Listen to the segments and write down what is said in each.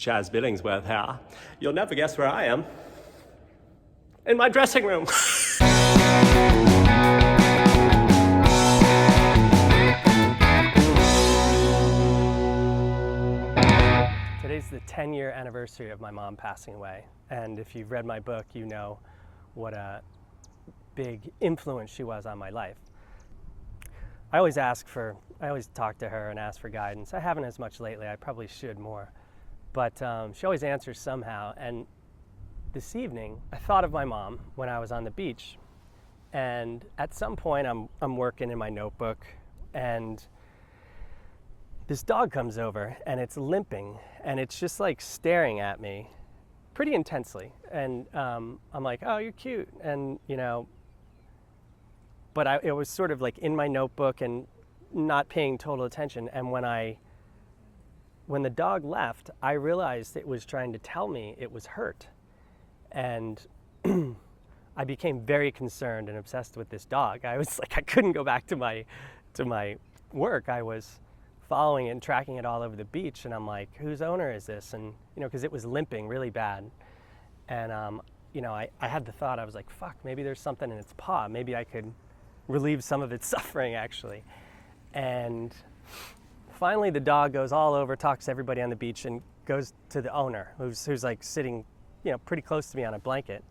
Chaz Billingsworth here. You'll never guess where I am. In my dressing room. Today's the 10-year anniversary of my mom passing away. And if you've read my book, you know what a big influence she was on my life. I always talk to her and ask for guidance. I haven't as much lately. I probably should more. But she always answers somehow. And this evening, I thought of my mom when I was on the beach. And at some point, I'm working in my notebook, and this dog comes over, and it's limping, and it's just like staring at me pretty intensely. And I'm like, oh, you're cute. And, but it was sort of like in my notebook and not paying total attention. And when the dog left, I realized it was trying to tell me it was hurt. And I became very concerned and obsessed with this dog. I was like, I couldn't go back to my work. I was following it and tracking it all over the beach. And I'm like, whose owner is this? And, because it was limping really bad. And, I had the thought, I was like, fuck, maybe there's something in its paw. Maybe I could relieve some of its suffering, actually. And finally, the dog goes all over, talks to everybody on the beach, and goes to the owner, who's like sitting, pretty close to me on a blanket.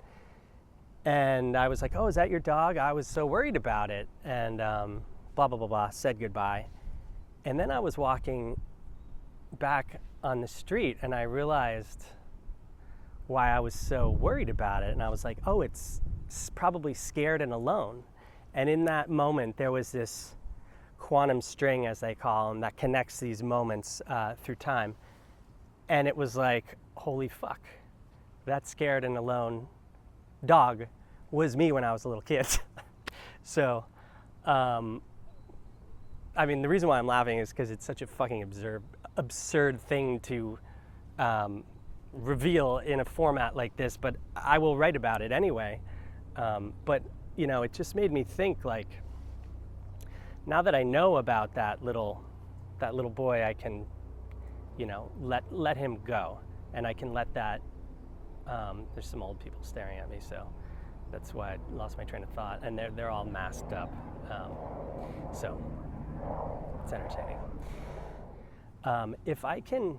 And I was like, oh, is that your dog? I was so worried about it. And blah, blah, blah, blah, said goodbye. And then I was walking back on the street, and I realized why I was so worried about it. And I was like, oh, it's probably scared and alone. And in that moment, there was this quantum string, as they call them, that connects these moments through time. And it was like, holy fuck, that scared and alone dog was me when I was a little kid. So, the reason why I'm laughing is because it's such a fucking absurd thing to reveal in a format like this, but I will write about it anyway. But it just made me think, like, now that I know about that little boy, I can, let him go, and I can let that. There's some old people staring at me, so that's why I lost my train of thought, and they're all masked up, so it's entertaining. If I can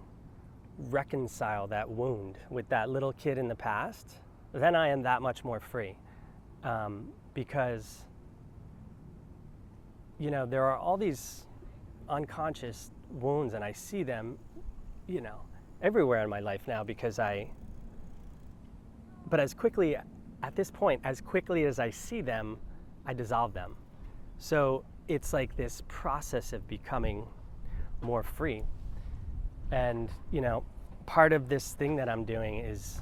reconcile that wound with that little kid in the past, then I am that much more free. Because, there are all these unconscious wounds, and I see them, everywhere in my life now, but as quickly, at this point, as quickly as I see them, I dissolve them. So it's like this process of becoming more free. And, part of this thing that I'm doing is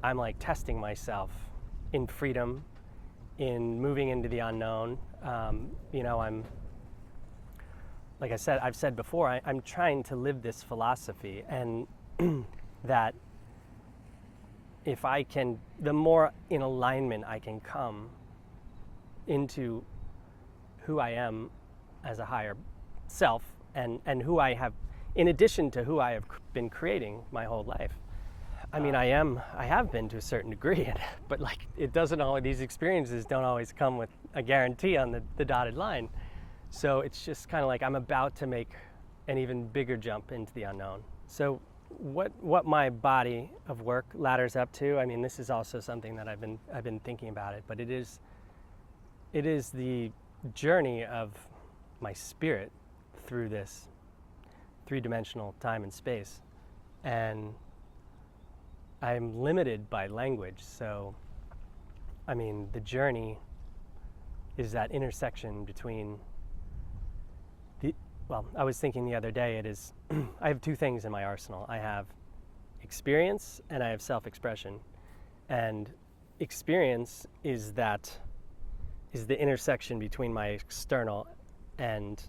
I'm like testing myself in freedom, in moving into the unknown. I'm, like I've said before, I'm trying to live this philosophy, and that if I can, the more in alignment I can come into who I am as a higher self, and who I have, in addition to who I have been creating my whole life. I have been to a certain degree, but these experiences don't always come with a guarantee on the dotted line. So it's just kind of like I'm about to make an even bigger jump into the unknown. So what my body of work ladders up to, this is also something that I've been thinking about it, but it is the journey of my spirit through this three-dimensional time and space. And I'm limited by language, so the journey is that intersection between I was thinking the other day, I have two things in my arsenal. I have experience and I have self-expression. And experience is the intersection between my external and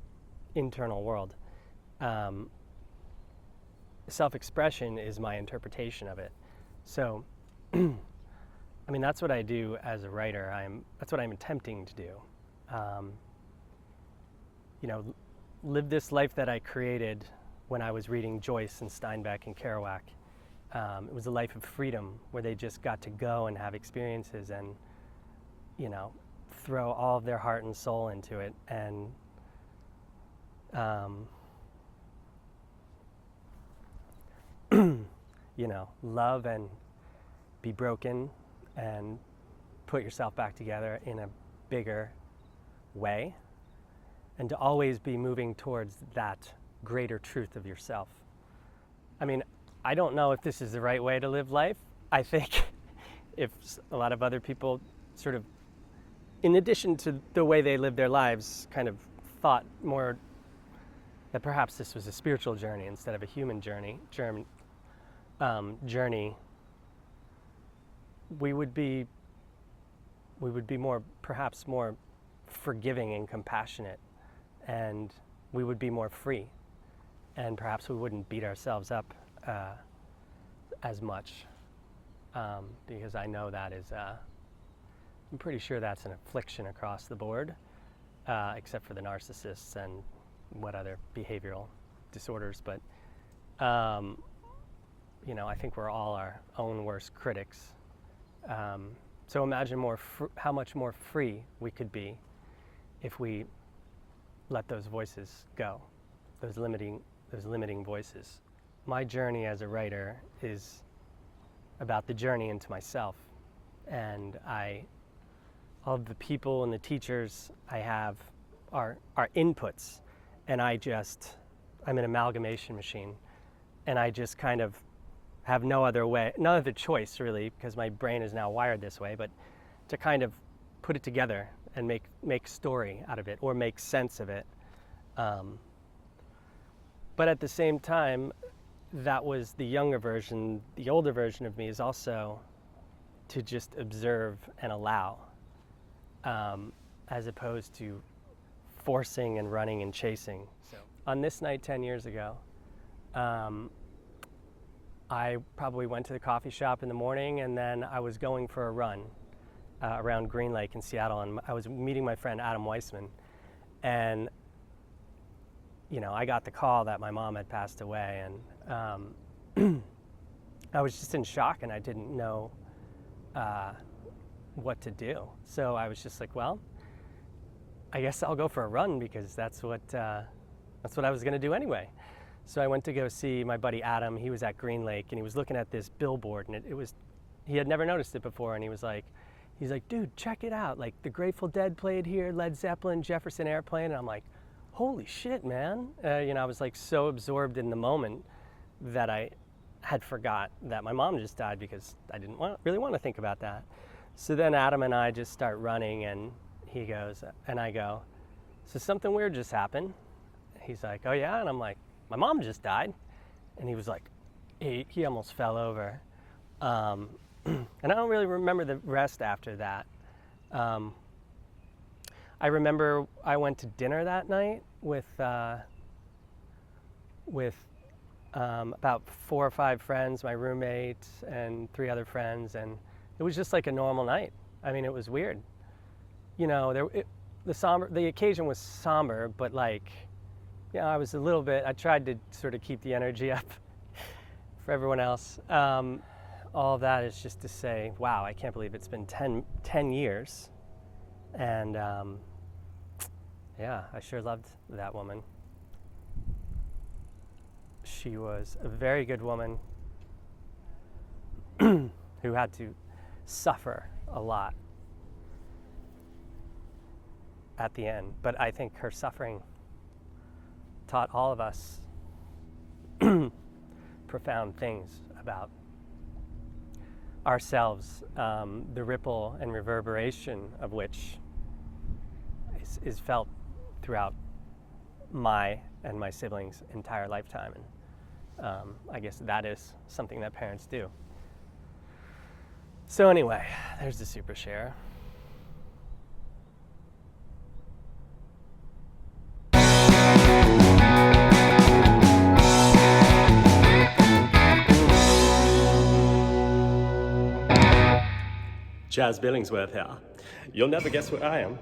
internal world. Self-expression is my interpretation of it. So, that's what I do as a writer. That's what I'm attempting to do. Live this life that I created when I was reading Joyce and Steinbeck and Kerouac, It was a life of freedom where they just got to go and have experiences and, you know, throw all of their heart and soul into it, and you know, love and be broken and put yourself back together in a bigger way, and to always be moving towards that greater truth of yourself. I mean, I don't know if this is the right way to live life. I think if a lot of other people sort of, in addition to the way they live their lives, kind of thought more that perhaps this was a spiritual journey instead of a human journey, we would be more, perhaps more forgiving and compassionate, and we would be more free, and perhaps we wouldn't beat ourselves up as much, because I know that is, I'm pretty sure that's an affliction across the board, except for the narcissists and what other behavioral disorders, but you know, I think we're all our own worst critics. So imagine how much more free we could be if we let those voices go, those limiting voices. My journey as a writer is about the journey into myself, and all of the people and the teachers I have are inputs, and I'm an amalgamation machine, and I just kind of have no other choice really, because my brain is now wired this way, but to kind of put it together and make story out of it, or make sense of it. But at the same time, that was the younger version. The older version of me is also to just observe and allow, as opposed to forcing and running and chasing. So on this night 10 years ago, I probably went to the coffee shop in the morning, and then I was going for a run around Green Lake in Seattle, and I was meeting my friend Adam Weissman, and you know, I got the call that my mom had passed away, and I was just in shock, and I didn't know what to do. So I was just like, well, I guess I'll go for a run, because that's what I was going to do anyway. So I went to go see my buddy Adam. He was at Green Lake, and he was looking at this billboard, and he had never noticed it before, and he's like, dude, check it out. Like, the Grateful Dead played here, Led Zeppelin, Jefferson Airplane, and I'm like, holy shit, man. You know, I was like so absorbed in the moment that I had forgot that my mom just died, because I didn't really want to think about that. So then Adam and I just start running, and he goes, and I go, so something weird just happened. He's like, oh yeah? And I'm like, my mom just died. And he was like, he almost fell over. And I don't really remember the rest after that. I remember I went to dinner that night with about 4 or 5 friends, my roommate and 3 other friends, and it was just like a normal night. I mean, it was weird. You know, the occasion was somber, but like, you know, I tried to sort of keep the energy up for everyone else. All of that is just to say, wow, I can't believe it's been 10 years. And yeah, I sure loved that woman. She was a very good woman who had to suffer a lot at the end. But I think her suffering taught all of us profound things about ourselves, the ripple and reverberation of which is felt throughout my and my siblings' entire lifetime. And I guess that is something that parents do. So anyway, there's the super share. Chaz Billingsworth here. You'll never guess where I am.